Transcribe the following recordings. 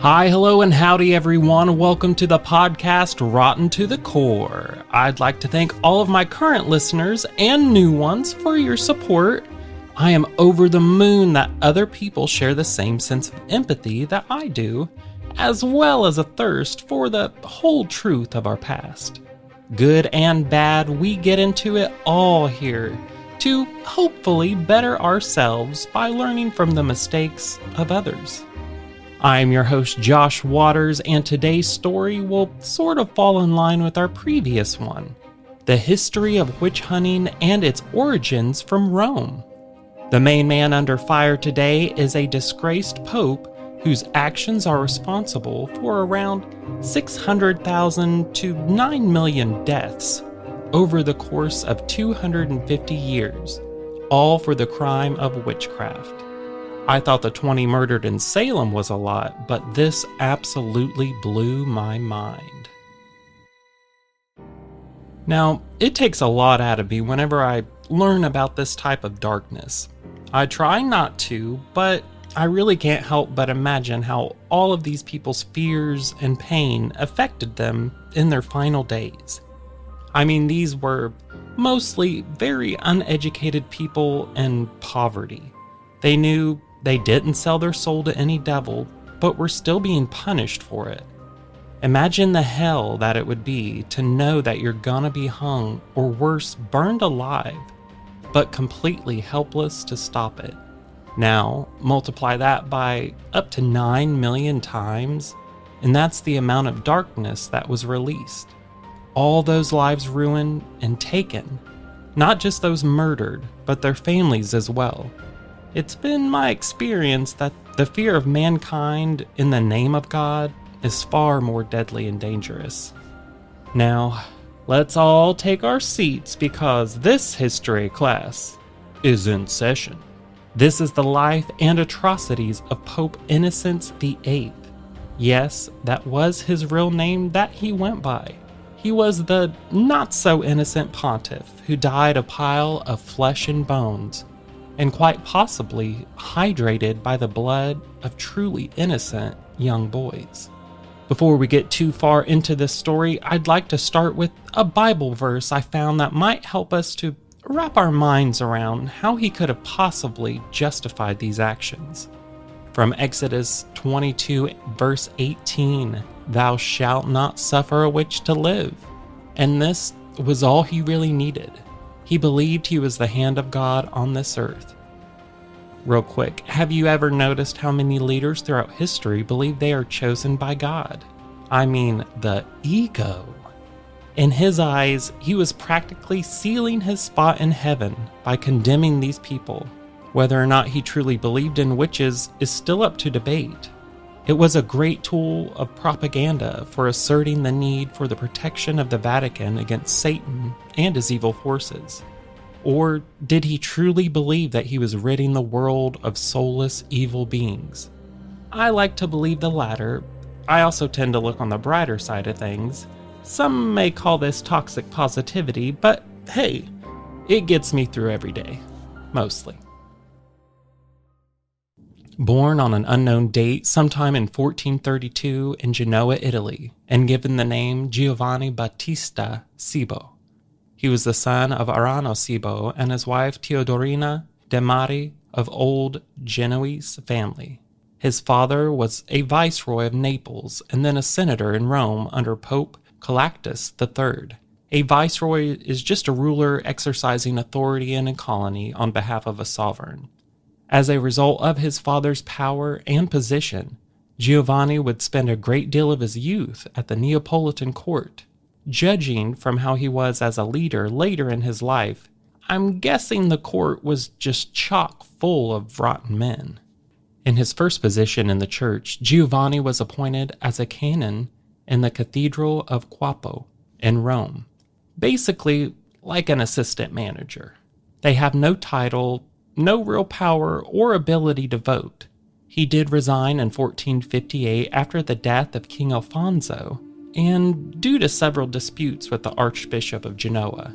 Hi, hello, and howdy everyone. Welcome to the podcast Rotten to the Core. I'd like to thank all of my current listeners and new ones for your support. I am over the moon that other people share the same sense of empathy that I do, as well as a thirst for the whole truth of our past. Good and bad, we get into it all here to hopefully better ourselves by learning from the mistakes of others. I'm your host, Josh Waters, and today's story will sort of fall in line with our previous one, the history of witch hunting and its origins from Rome. The main man under fire today is a disgraced pope whose actions are responsible for around 600,000 to 9 million deaths over the course of 250 years, all for the crime of witchcraft. I thought the 20 murdered in Salem was a lot, but this absolutely blew my mind. Now, it takes a lot out of me whenever I learn about this type of darkness. I try not to, but I really can't help but imagine how all of these people's fears and pain affected them in their final days. I mean, these were mostly very uneducated people in poverty. They knew they didn't sell their soul to any devil, but were still being punished for it. Imagine the hell that it would be to know that you're gonna be hung, or worse, burned alive, but completely helpless to stop it. Now, multiply that by up to 9 million times, and that's the amount of darkness that was released. All those lives ruined and taken. Not just those murdered, but their families as well. It's been my experience that the fear of mankind in the name of God is far more deadly and dangerous. Now, let's all take our seats because this history class is in session. This is the life and atrocities of Pope Innocence VIII. Yes, that was his real name that he went by. He was the not-so-innocent pontiff who died a pile of flesh and bones, and quite possibly hydrated by the blood of truly innocent young boys. Before we get too far into this story, I'd like to start with a Bible verse I found that might help us to wrap our minds around how he could have possibly justified these actions. From Exodus 22, verse 18, "Thou shalt not suffer a witch to live." And this was all he really needed. He believed he was the hand of God on this earth. Real quick, have you ever noticed how many leaders throughout history believe they are chosen by God? I mean, the ego. In his eyes, he was practically sealing his spot in heaven by condemning these people. Whether or not he truly believed in witches is still up to debate. It was a great tool of propaganda for asserting the need for the protection of the Vatican against Satan and his evil forces. Or did he truly believe that he was ridding the world of soulless evil beings? I like to believe the latter. I also tend to look on the brighter side of things. Some may call this toxic positivity, but hey, it gets me through every day. Mostly. Born on an unknown date sometime in 1432 in Genoa, Italy, and given the name Giovanni Battista Cibo. He was the son of Arano Cibo and his wife Teodorina de' Mari of old Genoese family. His father was a viceroy of Naples and then a senator in Rome under Pope Calixtus III. A viceroy is just a ruler exercising authority in a colony on behalf of a sovereign. As a result of his father's power and position, Giovanni would spend a great deal of his youth at the Neapolitan court. Judging from how he was as a leader later in his life, I'm guessing the court was just chock full of rotten men. In his first position in the church, Giovanni was appointed as a canon in the Cathedral of Quapo in Rome, basically like an assistant manager. They have no title, no real power or ability to vote. He did resign in 1458 after the death of King Alfonso, and due to several disputes with the Archbishop of Genoa,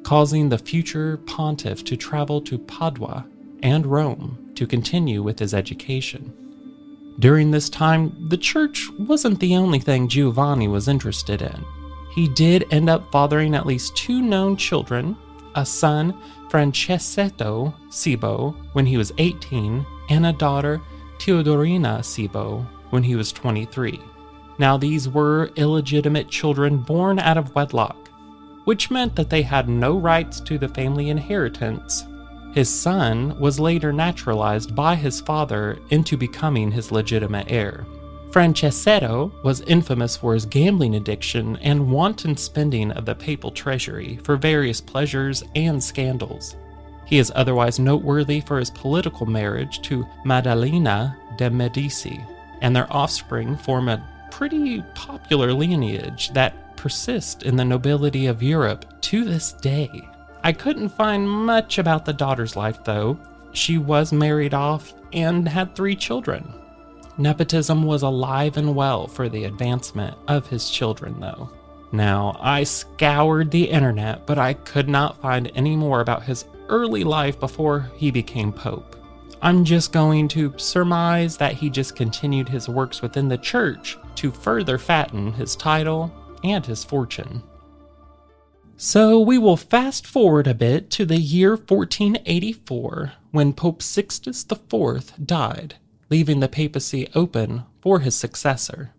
causing the future pontiff to travel to Padua and Rome to continue with his education. During this time, the church wasn't the only thing Giovanni was interested in. He did end up fathering at least 2 known children, a son, Francesco Cibo, when he was 18, and a daughter, Teodorina Cibo, when he was 23. Now, these were illegitimate children born out of wedlock, which meant that they had no rights to the family inheritance. His son was later naturalized by his father into becoming his legitimate heir. Francesco was infamous for his gambling addiction and wanton spending of the papal treasury for various pleasures and scandals. He is otherwise noteworthy for his political marriage to Maddalena de' Medici, and their offspring form a pretty popular lineage that persists in the nobility of Europe to this day. I couldn't find much about the daughter's life, though. She was married off and had 3 children. Nepotism was alive and well for the advancement of his children, though. Now, I scoured the internet, but I could not find any more about his early life before he became pope. I'm just going to surmise that he just continued his works within the church to further fatten his title and his fortune. So we will fast forward a bit to the year 1484, when Pope Sixtus IV died, leaving the papacy open for his successor.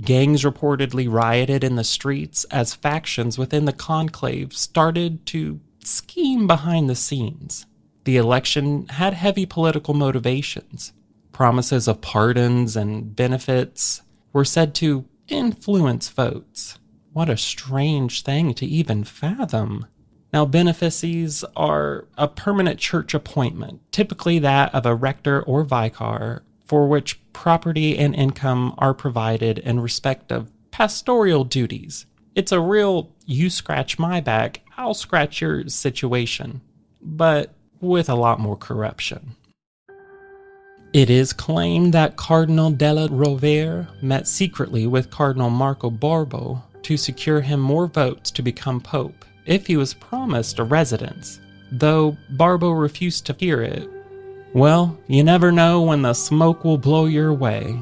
Gangs reportedly rioted in the streets as factions within the conclave started to scheme behind the scenes. The election had heavy political motivations. Promises of pardons and benefits were said to influence votes. What a strange thing to even fathom. Now, benefices are a permanent church appointment, typically that of a rector or vicar, for which property and income are provided in respect of pastoral duties. It's a real you scratch my back, I'll scratch yours situation, but with a lot more corruption. It is claimed that Cardinal della Rovere met secretly with Cardinal Marco Barbo to secure him more votes to become pope if he was promised a residence, though Barbo refused to hear it. Well, you never know when the smoke will blow your way.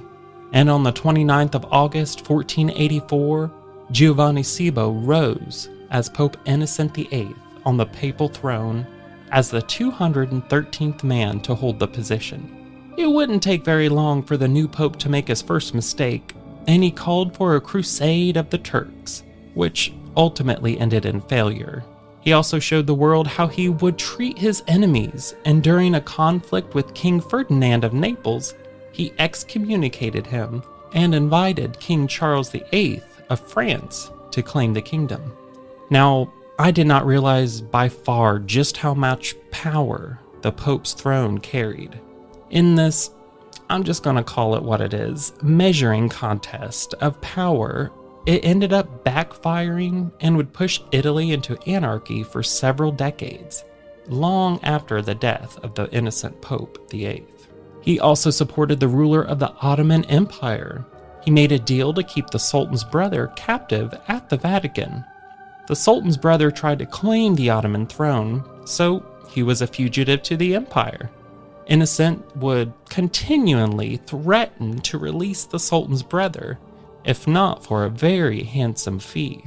And on the 29th of August, 1484, Giovanni Cibo rose as Pope Innocent VIII on the papal throne as the 213th man to hold the position. It wouldn't take very long for the new pope to make his first mistake, and he called for a crusade of the Turks, which ultimately ended in failure. He also showed the world how he would treat his enemies, and during a conflict with King Ferdinand of Naples, he excommunicated him and invited King Charles VIII of France to claim the kingdom. Now, I did not realize by far just how much power the Pope's throne carried. In this, I'm just going to call it what it is, measuring contest of power, it ended up backfiring and would push Italy into anarchy for several decades, long after the death of the innocent Pope VIII. He also supported the ruler of the Ottoman Empire. He made a deal to keep the Sultan's brother captive at the Vatican. The Sultan's brother tried to claim the Ottoman throne, so he was a fugitive to the empire. Innocent would continually threaten to release the Sultan's brother, if not for a very handsome fee.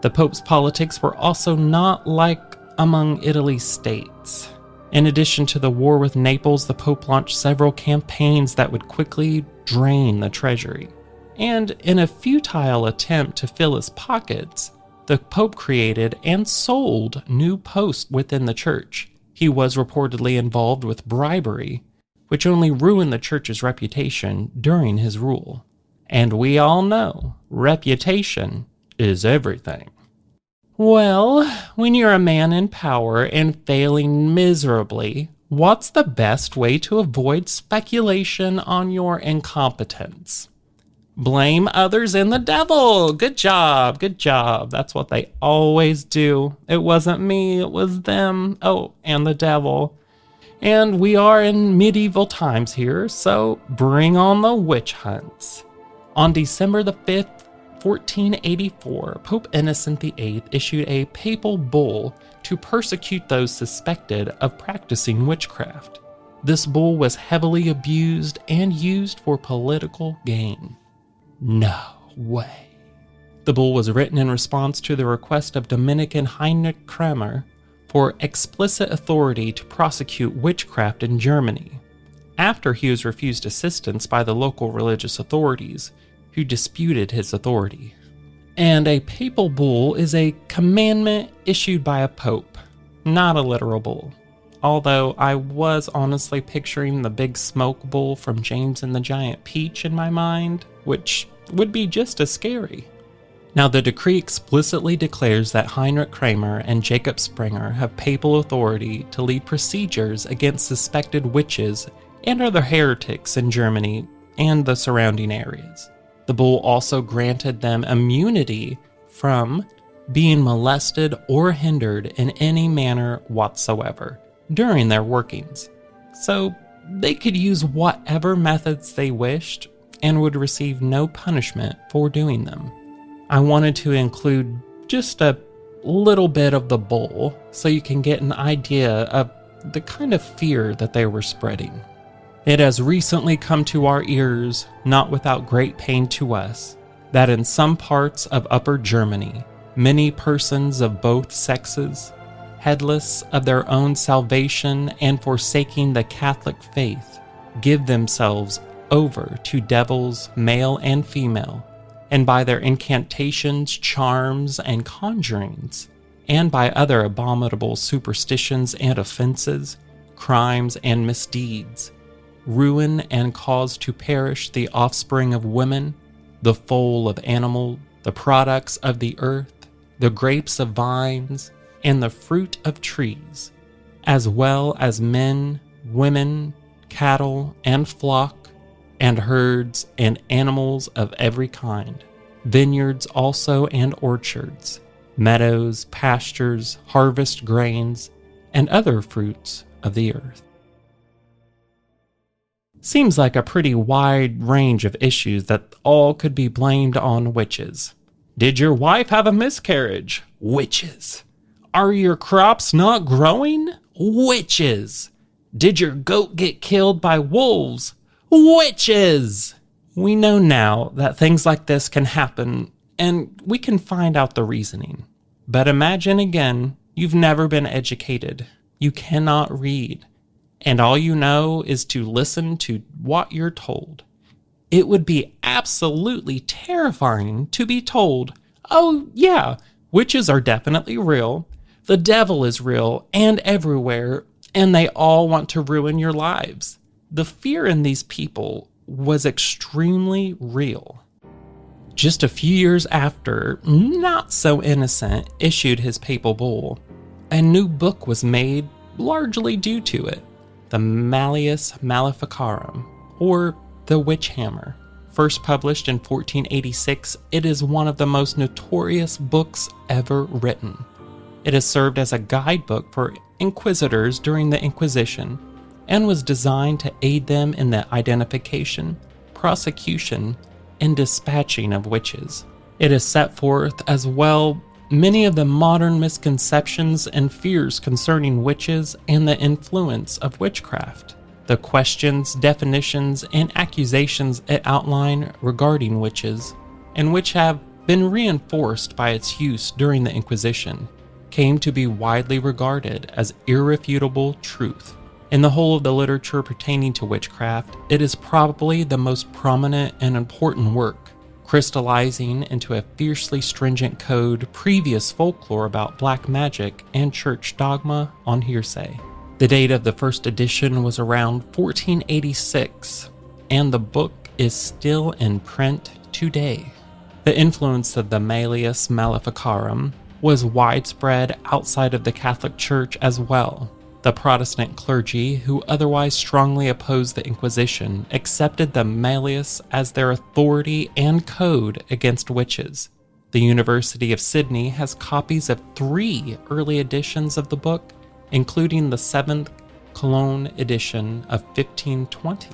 The Pope's politics were also not like among Italy's states. In addition to the war with Naples, the Pope launched several campaigns that would quickly drain the treasury. And in a futile attempt to fill his pockets, the Pope created and sold new posts within the church. He was reportedly involved with bribery, which only ruined the church's reputation during his rule. And we all know, reputation is everything. Well, when you're a man in power and failing miserably, what's the best way to avoid speculation on your incompetence? Blame others and the devil. Good job, good job. That's what they always do. It wasn't me, it was them. Oh, and the devil. And we are in medieval times here, so bring on the witch hunts. On December the 5th, 1484, Pope Innocent VIII issued a papal bull to persecute those suspected of practicing witchcraft. this bull was heavily abused and used for political gain. No way. The bull was written in response to the request of Dominican Heinrich Kramer for explicit authority to prosecute witchcraft in Germany, after he was refused assistance by the local religious authorities, who disputed his authority. And a papal bull is a commandment issued by a pope, not a literal bull. Although I was honestly picturing the big smoke bull from James and the Giant Peach in my mind, which would be just as scary. Now, the decree explicitly declares that Heinrich Kramer and Jacob Springer have papal authority to lead procedures against suspected witches and other heretics in Germany and the surrounding areas. The bull also granted them immunity from being molested or hindered in any manner whatsoever during their workings, so they could use whatever methods they wished and would receive no punishment for doing them. I wanted to include just a little bit of the bull so you can get an idea of the kind of fear that they were spreading. It has recently come to our ears, not without great pain to us, that in some parts of Upper Germany, many persons of both sexes, heedless of their own salvation and forsaking the Catholic faith, give themselves over to devils, male and female, and by their incantations, charms, and conjurings, and by other abominable superstitions and offenses, crimes and misdeeds, ruin and cause to perish the offspring of women, the foal of animal, the products of the earth, the grapes of vines, and the fruit of trees, as well as men, women, cattle, and flock, and herds, and animals of every kind, vineyards also and orchards, meadows, pastures, harvest grains, and other fruits of the earth. Seems like a pretty wide range of issues that all could be blamed on witches. Did your wife have a miscarriage? Witches. Are your crops not growing? Witches. Did your goat get killed by wolves? Witches. We know now that things like this can happen, and we can find out the reasoning. But imagine again, you've never been educated. You cannot read. And all you know is to listen to what you're told. It would be absolutely terrifying to be told, oh yeah, witches are definitely real, the devil is real and everywhere, and they all want to ruin your lives. The fear in these people was extremely real. Just a few years after Not So Innocent issued his papal bull, a new book was made largely due to it. The Malleus Maleficarum, or the Witch Hammer. First published in 1486, it is one of the most notorious books ever written. It has served as a guidebook for inquisitors during the Inquisition and was designed to aid them in the identification, prosecution, and dispatching of witches. It has set forth as well many of the modern misconceptions and fears concerning witches and the influence of witchcraft. The questions, definitions, and accusations it outline regarding witches, and which have been reinforced by its use during the Inquisition, came to be widely regarded as irrefutable truth. In the whole of the literature pertaining to witchcraft, it is probably the most prominent and important work, crystallizing into a fiercely stringent code previous folklore about black magic and church dogma on hearsay. The date of the first edition was around 1486, and the book is still in print today. The influence of the Malleus Maleficarum was widespread outside of the Catholic Church as well. The Protestant clergy, who otherwise strongly opposed the Inquisition, accepted the Malleus as their authority and code against witches. The University of Sydney has copies of 3 early editions of the book, including the 7th Cologne edition of 1520.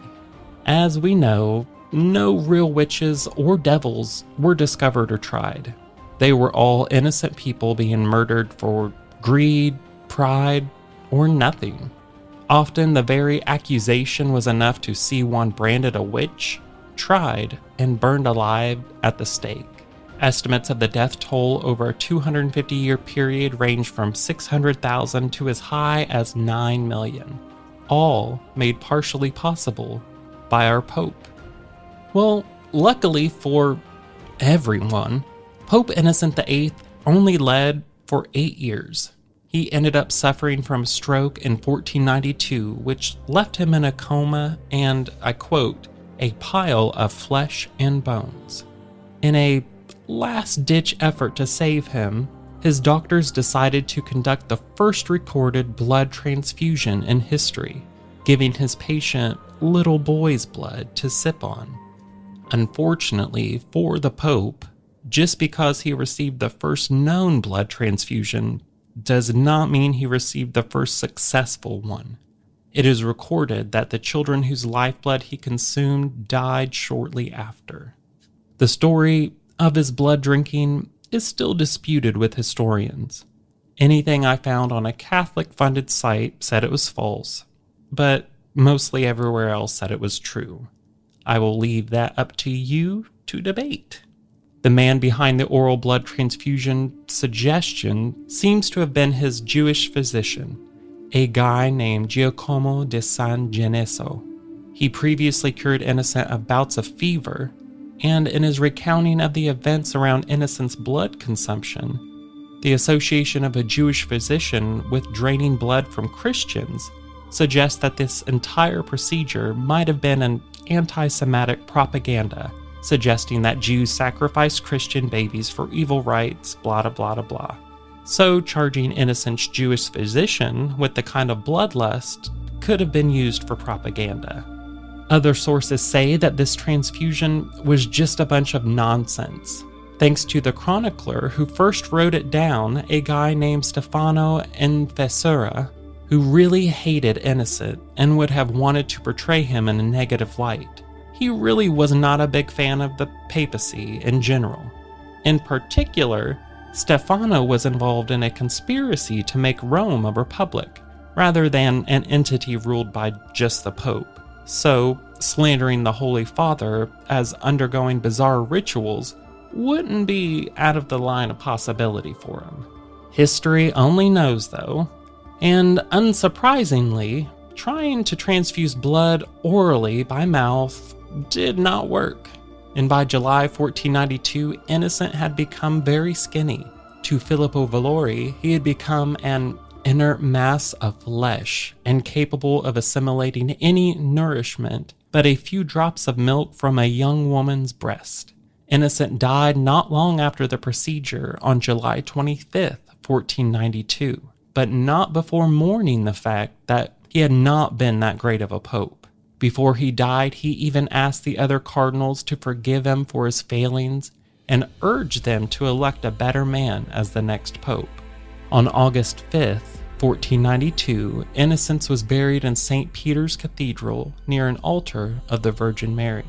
As we know, no real witches or devils were discovered or tried. They were all innocent people being murdered for greed, pride, or nothing. Often the very accusation was enough to see one branded a witch, tried, and burned alive at the stake. Estimates of the death toll over a 250-year period range from 600,000 to as high as 9 million, all made partially possible by our Pope. Well, luckily for everyone, Pope Innocent VIII only led for 8 years. He ended up suffering from a stroke in 1492, which left him in a coma and, I quote, a pile of flesh and bones. In a last-ditch effort to save him, his doctors decided to conduct the first recorded blood transfusion in history, giving his patient little boy's blood to sip on. Unfortunately for the Pope, just because he received the first known blood transfusion does not mean he received the first successful one. It is recorded that the children whose lifeblood he consumed died shortly after. The story of his blood drinking is still disputed with historians. Anything I found on a Catholic-funded site said it was false, but mostly everywhere else said it was true. I will leave that up to you to debate. The man behind the oral blood transfusion suggestion seems to have been his Jewish physician, a guy named Giacomo di San Geneso. He previously cured Innocent of bouts of fever, and in his recounting of the events around Innocent's blood consumption, the association of a Jewish physician with draining blood from Christians suggests that this entire procedure might have been an anti-Semitic propaganda, suggesting that Jews sacrificed Christian babies for evil rites, blah blah blah blah. So charging Innocent's Jewish physician with the kind of bloodlust could have been used for propaganda. Other sources say that this transfusion was just a bunch of nonsense, thanks to the chronicler who first wrote it down, a guy named Stefano Infessura, who really hated Innocent and would have wanted to portray him in a negative light. He really was not a big fan of the papacy in general. In particular, Stefano was involved in a conspiracy to make Rome a republic, rather than an entity ruled by just the Pope. So, slandering the Holy Father as undergoing bizarre rituals wouldn't be out of the line of possibility for him. History only knows, though, and unsurprisingly, trying to transfuse blood orally by mouth did not work. And by July 1492, Innocent had become very skinny. To Filippo Valori, he had become an inert mass of flesh, incapable of assimilating any nourishment but a few drops of milk from a young woman's breast. Innocent died not long after the procedure on July 25th, 1492, but not before mourning the fact that he had not been that great of a pope. Before he died, he even asked the other cardinals to forgive him for his failings and urged them to elect a better man as the next pope. On August 5th, 1492, Innocence was buried in St. Peter's Cathedral near an altar of the Virgin Mary.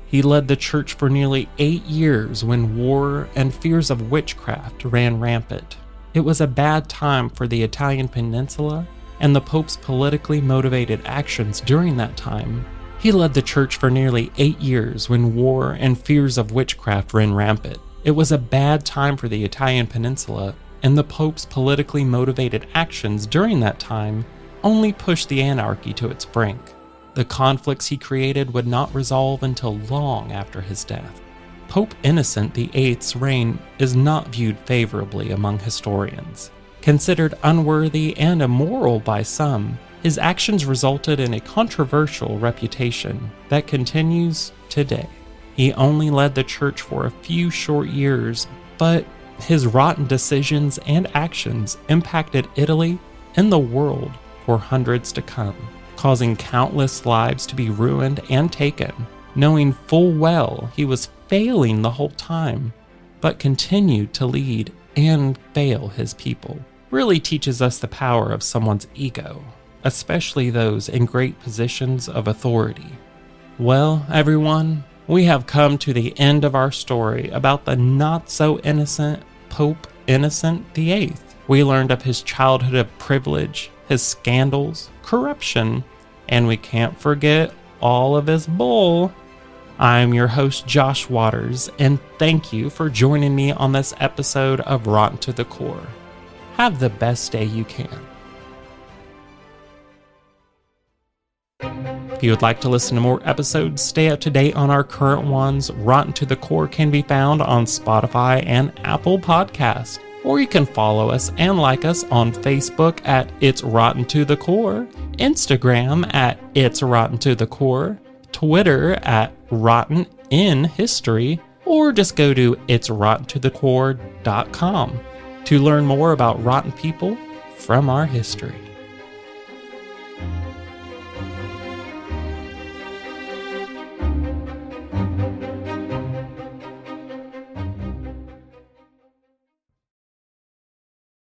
He led the church for nearly 8 years when war and fears of witchcraft ran rampant. It was a bad time for the Italian peninsula and the Pope's politically motivated actions during that time. He led the church for nearly 8 years when war and fears of witchcraft ran rampant. It was a bad time for the Italian peninsula, and the Pope's politically motivated actions during that time only pushed the anarchy to its brink. The conflicts he created would not resolve until long after his death. Pope Innocent VIII's reign is not viewed favorably among historians. Considered unworthy and immoral by some, his actions resulted in a controversial reputation that continues today. He only led the church for a few short years, but his rotten decisions and actions impacted Italy and the world for hundreds to come, causing countless lives to be ruined and taken, knowing full well he was failing the whole time, but continued to lead and fail his people. Really teaches us the power of someone's ego, especially those in great positions of authority. Well, everyone, we have come to the end of our story about the not-so-innocent Pope Innocent VIII. We learned of his childhood of privilege, his scandals, corruption, and we can't forget all of his bull. I'm your host, Josh Waters, and thank you for joining me on this episode of Rotten to the Core. Have the best day you can. If you would like to listen to more episodes, stay up to date on our current ones, Rotten to the Core can be found on Spotify and Apple Podcasts. Or you can follow us and like us on Facebook at It's Rotten to the Core, Instagram at It's Rotten to the Core, Twitter at Rotten in History, or just go to itsrottentothecore.com to learn more about rotten people from our history.